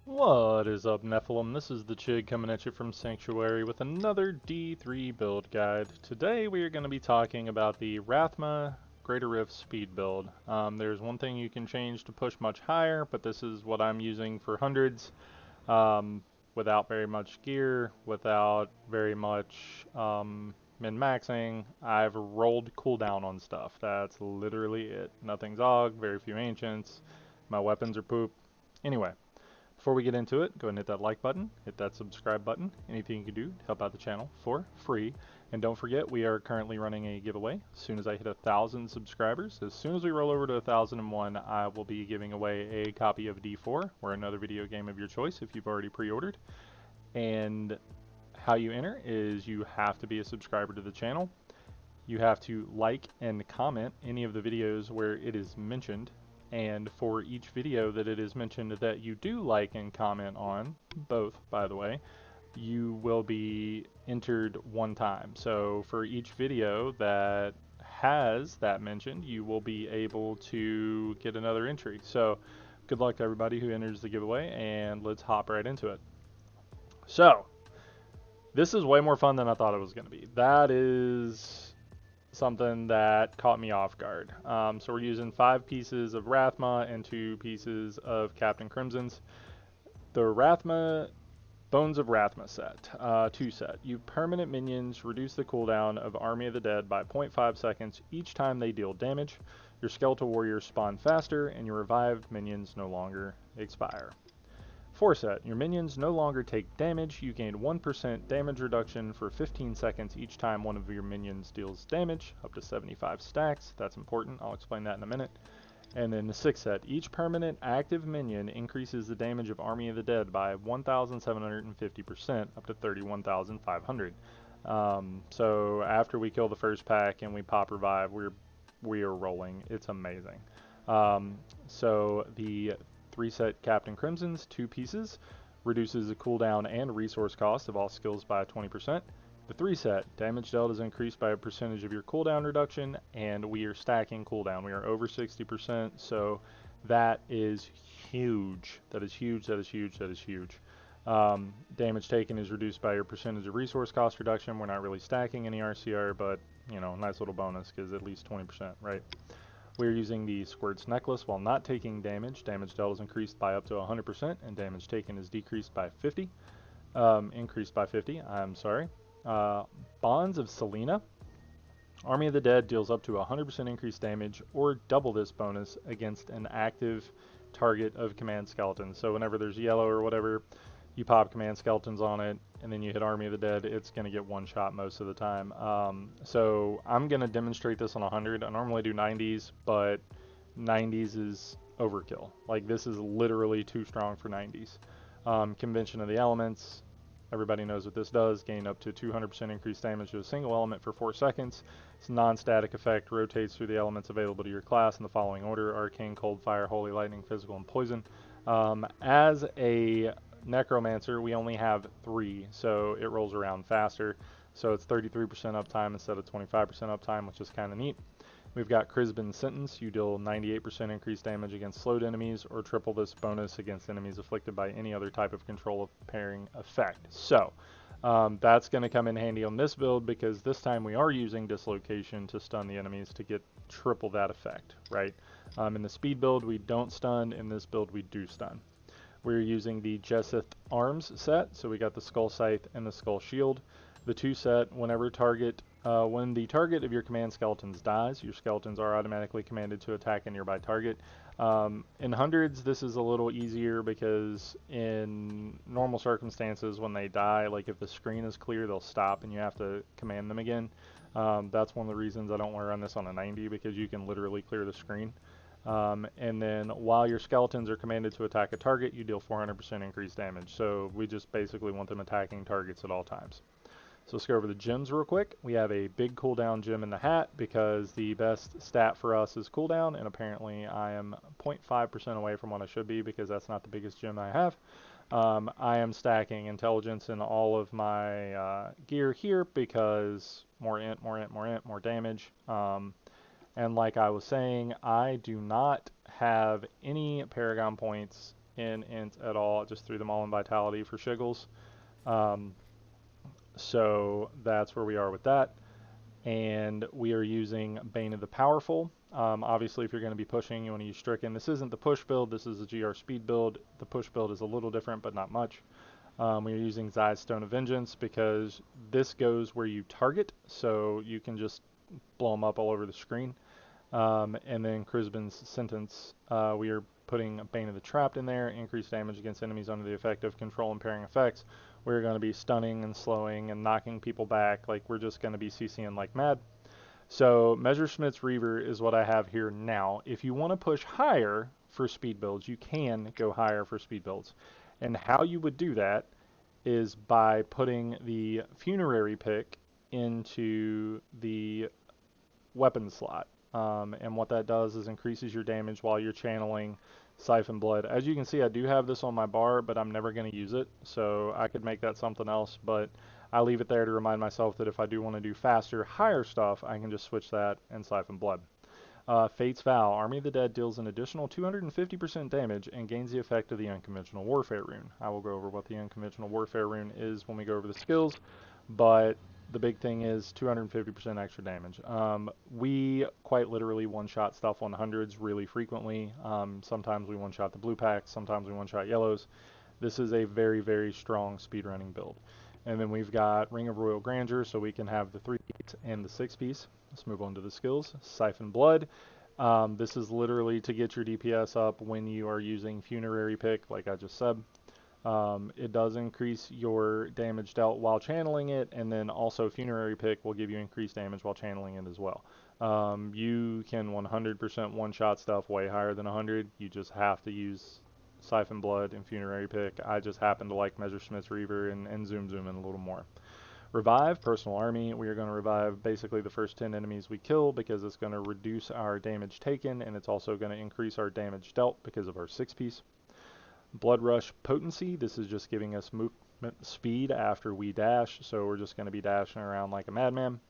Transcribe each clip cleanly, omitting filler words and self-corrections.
What is up, Nephilim? This is the Chig coming at you from Sanctuary with another D3 build guide. Today we are going to be talking about the Rathma Greater Rift speed build. There's one thing you can change to push much higher, but this is what I'm using for hundreds, without very much gear, without very much min-maxing. I've rolled cooldown on stuff. That's literally it. Nothing's AUG, very few ancients. My weapons are poop. Anyway. Before we get into it, go ahead and hit that like button, hit that subscribe button, anything you can do to help out the channel for free. And don't forget, we are currently running a giveaway. As soon as I hit 1,000 subscribers, as soon as we roll over to 1,001, I will be giving away a copy of D4 or another video game of your choice if you've already pre-ordered. And how you enter is you have to be a subscriber to the channel. You have to like and comment any of the videos where it is mentioned, and for each video that it is mentioned that you do like and comment on, both by the way, you will be entered one time. So for each video that has that mentioned, you will be able to get another entry. So good luck to everybody who enters the giveaway, and let's hop right into it. So this is way more fun than I thought it was going to be. That is something that caught me off guard. So we're using 5 pieces of Rathma and 2 pieces of Captain Crimson's. The Rathma Bones of Rathma set, 2 set. You permanent minions reduce the cooldown of Army of the Dead by 0.5 seconds each time they deal damage. Your skeletal warriors spawn faster, and your revived minions no longer expire. 4 set. Your minions no longer take damage. You gain 1% damage reduction for 15 seconds each time one of your minions deals damage, up to 75 stacks. That's important. I'll explain that in a minute. And then the 6 set. Each permanent active minion increases the damage of Army of the Dead by 1,750%, up to 31,500. So after we kill the first pack and we pop revive, we are rolling. It's amazing. So the 3 set Captain Crimson's, 2 pieces, reduces the cooldown and resource cost of all skills by 20%. The 3 set, damage dealt is increased by a percentage of your cooldown reduction, and we are stacking cooldown. We are over 60%, so that is huge. That is huge, that is huge, that is huge. Damage taken is reduced by your percentage of resource cost reduction. We're not really stacking any RCR, but, you know, nice little bonus, because at least 20%, right? We are using the Squirt's Necklace while not taking damage. Damage dealt is increased by up to 100%, and damage taken is decreased by 50. Increased by 50, I'm sorry. Bonds of Selena. Army of the Dead deals up to 100% increased damage, or double this bonus against an active target of command skeletons. So whenever there's yellow or whatever, you pop command skeletons on it, and then you hit Army of the Dead, it's going to get one shot most of the time. So I'm going to demonstrate this on 100. I normally do 90s, but 90s is overkill. Like, this is literally too strong for 90s. Convention of the Elements. Everybody knows what this does. Gain up to 200% increased damage to a single element for 4 seconds. It's a non-static effect. Rotates through the elements available to your class in the following order: Arcane, Cold, Fire, Holy Lightning, Physical, and Poison. As a Necromancer, we only have 3, so it rolls around faster. So it's 33% uptime instead of 25% uptime, which is kind of neat. We've got Crisbin's Sentence. You deal 98% increased damage against slowed enemies, or triple this bonus against enemies afflicted by any other type of control pairing effect. So that's going to come in handy on this build, because this time we are using Dislocation to stun the enemies to get triple that effect, right? In the speed build, we don't stun. In this build, we do stun. We're using the Jesseth Arms set, so we got the Skull Scythe and the Skull Shield. The 2 set, when the target of your command skeletons dies, your skeletons are automatically commanded to attack a nearby target. In hundreds, this is a little easier, because in normal circumstances, when they die, like if the screen is clear, they'll stop and you have to command them again. That's one of the reasons I don't want to run this on a 90, because you can literally clear the screen. And then while your skeletons are commanded to attack a target, you deal 400% increased damage. So we just basically want them attacking targets at all times. So let's go over the gems real quick. We have a big cooldown gem in the hat, because the best stat for us is cooldown, and apparently I am 0.5% away from what I should be, because that's not the biggest gem I have. I am stacking intelligence in all of my gear here, because more int, more int, more int, more damage. And like I was saying, I do not have any Paragon points in int at all. I just threw them all in vitality for shiggles. So that's where we are with that. And we are using Bane of the Powerful. Obviously, if you're going to be pushing, you want to use Stricken. This isn't the push build, this is a GR speed build. The push build is a little different, but not much. We are using Zai's Stone of Vengeance because this goes where you target, so you can just blow them up all over the screen. And then Crisbin's Sentence, we are putting Bane of the Trapped in there, increased damage against enemies under the effect of control impairing effects. We're going to be stunning and slowing and knocking people back, like we're just going to be CCing like mad. So Messerschmitt's Reaver is what I have here now. If you want to push higher for speed builds, you can go higher for speed builds. And how you would do that is by putting the Funerary pick into the weapon slot. And what that does is increases your damage while you're channeling Siphon Blood. As you can see, I do have this on my bar, but I'm never going to use it, so I could make that something else, but I leave it there to remind myself that if I do want to do faster, higher stuff, I can just switch that and Siphon Blood. Fate's Vow. Army of the Dead deals an additional 250% damage and gains the effect of the Unconventional Warfare rune. I will go over what the Unconventional Warfare rune is when we go over the skills, but the big thing is 250% extra damage. We quite literally one-shot stuff on hundreds really frequently. Sometimes we one-shot the blue packs, sometimes we one-shot yellows. This is a very, very strong speedrunning build. And then we've got Ring of Royal Grandeur, so we can have the 3-piece and the 6-piece. Let's move on to the skills. Siphon Blood. This is literally to get your DPS up when you are using Funerary Pick, like I just said. It does increase your damage dealt while channeling it, and then also Funerary Pick will give you increased damage while channeling it as well. You can 100% one-shot stuff way higher than 100. You just have to use Siphon Blood and Funerary Pick. I just happen to like Messerschmitt's Reaver and Zoom in a little more. Revive, Personal Army. We are going to revive basically the first 10 enemies we kill because it's going to reduce our damage taken, and it's also going to increase our damage dealt because of our 6-piece. Blood Rush Potency. This is just giving us movement speed after we dash, so we're just going to be dashing around like a madman.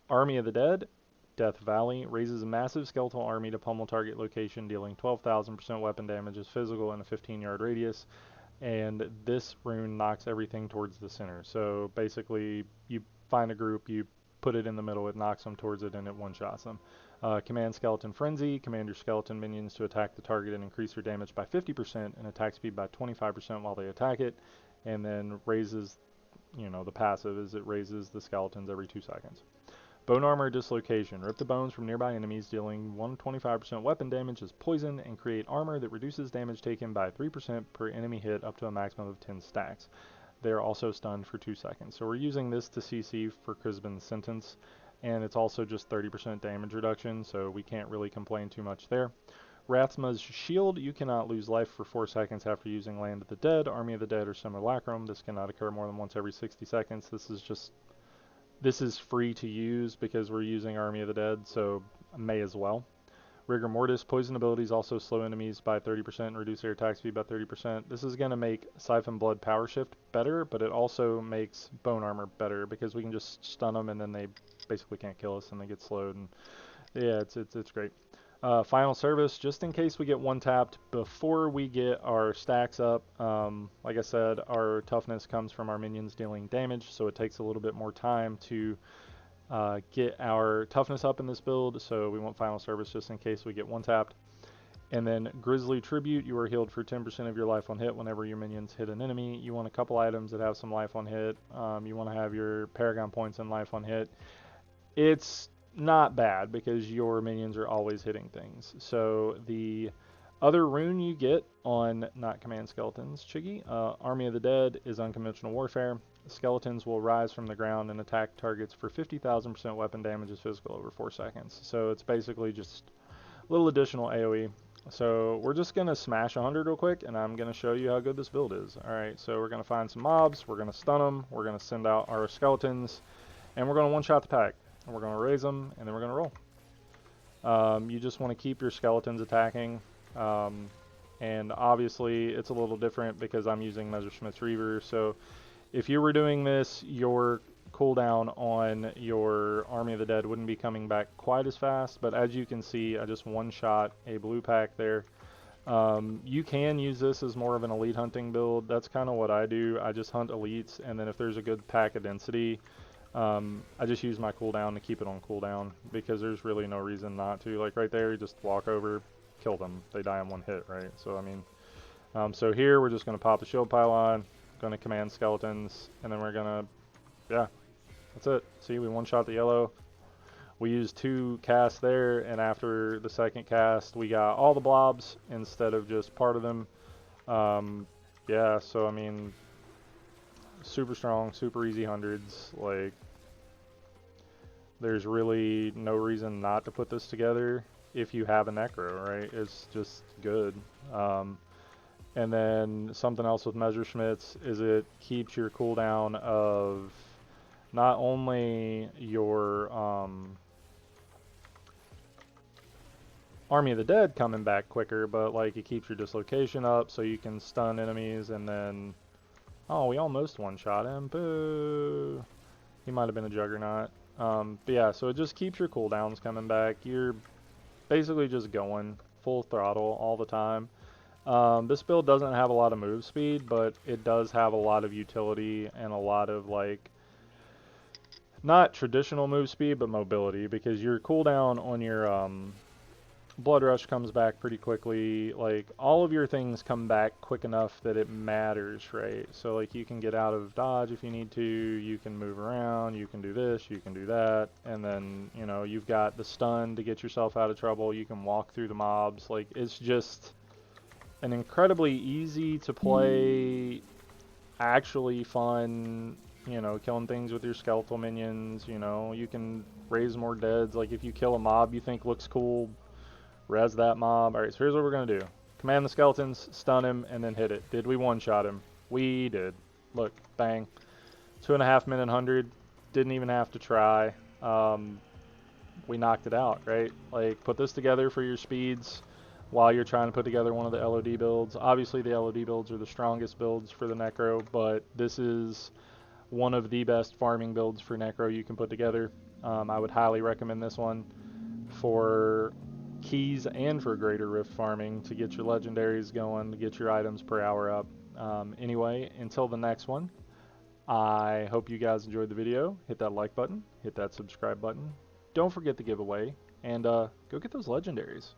Army of the Dead. Death Valley raises a massive skeletal army to pummel target location, dealing 12,000% weapon damage as physical in a 15-yard radius. And this rune knocks everything towards the center. So basically, you find a group, you put it in the middle, it knocks them towards it, and it one-shots them. Command Skeleton Frenzy. Command your skeleton minions to attack the target and increase their damage by 50% and attack speed by 25% while they attack it. And then raises, the passive is it raises the skeletons every 2 seconds. Bone Armor Dislocation. Rip the bones from nearby enemies, dealing 125% weapon damage as poison, and create armor that reduces damage taken by 3% per enemy hit up to a maximum of 10 stacks. They are also stunned for 2 seconds. So we're using this to CC for Crisbin's Sentence, and it's also just 30% damage reduction, so we can't really complain too much there. Rathma's Shield. You cannot lose life for 4 seconds after using Land of the Dead, Army of the Dead, or Simulacrum. This cannot occur more than once every 60 seconds. This is free to use because we're using Army of the Dead, so may as well. Rigor Mortis. Poison abilities also slow enemies by 30% and reduce their attack speed by 30%. This is going to make Siphon Blood Power Shift better, but it also makes Bone Armor better because we can just stun them and then they basically can't kill us and they get slowed. And yeah, it's great. Final Service, just in case we get one-tapped before we get our stacks up. Like I said, our toughness comes from our minions dealing damage, so it takes a little bit more time to get our toughness up in this build, so we want Final Service just in case we get one-tapped. And then Grisly Tribute, you are healed for 10% of your life on hit whenever your minions hit an enemy. You want a couple items that have some life on hit. You want to have your Paragon points and life on hit. It's not bad because your minions are always hitting things. So the other rune you get on not command skeletons, Chiggy, Army of the Dead is Unconventional Warfare. Skeletons will rise from the ground and attack targets for 50,000% weapon damage as physical over 4 seconds. So it's basically just a little additional AoE. So we're just going to smash 100 real quick, and I'm going to show you how good this build is. Alright, so we're going to find some mobs, we're going to stun them, we're going to send out our skeletons, and we're going to one-shot the pack. And we're going to raise them, and then we're going to roll. You just want to keep your skeletons attacking. And obviously, it's a little different because I'm using Messerschmitt's Reaver. So if you were doing this, your cooldown on your Army of the Dead wouldn't be coming back quite as fast. But as you can see, I just one-shot a blue pack there. You can use this as more of an elite hunting build. That's kind of what I do. I just hunt elites, and then if there's a good pack of density, I just use my cooldown to keep it on cooldown because there's really no reason not to. Like right there, you just walk over, kill them. They die in one hit, right? So I mean, so here we're just going to pop the shield pylon, going to command skeletons, and then we're going to, yeah, that's it. See, we one-shot the yellow. We used 2 casts there, and after the second cast, we got all the blobs instead of just part of them. Yeah, so I mean, super strong, super easy hundreds. Like, there's really no reason not to put this together if you have a necro, right? It's just good. And then something else with Messerschmitts is it keeps your cooldown of not only your Army of the Dead coming back quicker, but like it keeps your dislocation up so you can stun enemies. And then, oh, we almost one-shot him. Boo! He might have been a Juggernaut. But yeah, so it just keeps your cooldowns coming back. You're basically just going full throttle all the time. This build doesn't have a lot of move speed, but it does have a lot of utility and a lot of like, not traditional move speed, but mobility, because your cooldown on your Blood Rush comes back pretty quickly. Like, all of your things come back quick enough that it matters, right? So like you can get out of dodge if you need to, you can move around, you can do this, you can do that, and then, you know, you've got the stun to get yourself out of trouble, you can walk through the mobs. Like, it's just an incredibly easy to play, actually fun, you know, killing things with your skeletal minions. You know, you can raise more deads. Like, if you kill a mob you think looks cool, res that mob. Alright, so here's what we're gonna do. Command the skeletons, stun him, and then hit it. Did we one-shot him? We did. Look, bang. 2.5 minute 100. Didn't even have to try. We knocked it out, right? Like, put this together for your speeds while you're trying to put together one of the LOD builds. Obviously, the LOD builds are the strongest builds for the Necro, but this is one of the best farming builds for Necro you can put together. I would highly recommend this one for keys and for Greater Rift farming to get your legendaries going, to get your items per hour up. Anyway, until the next one, I hope you guys enjoyed the video. Hit that like button, hit that subscribe button. Don't forget the giveaway, and go get those legendaries.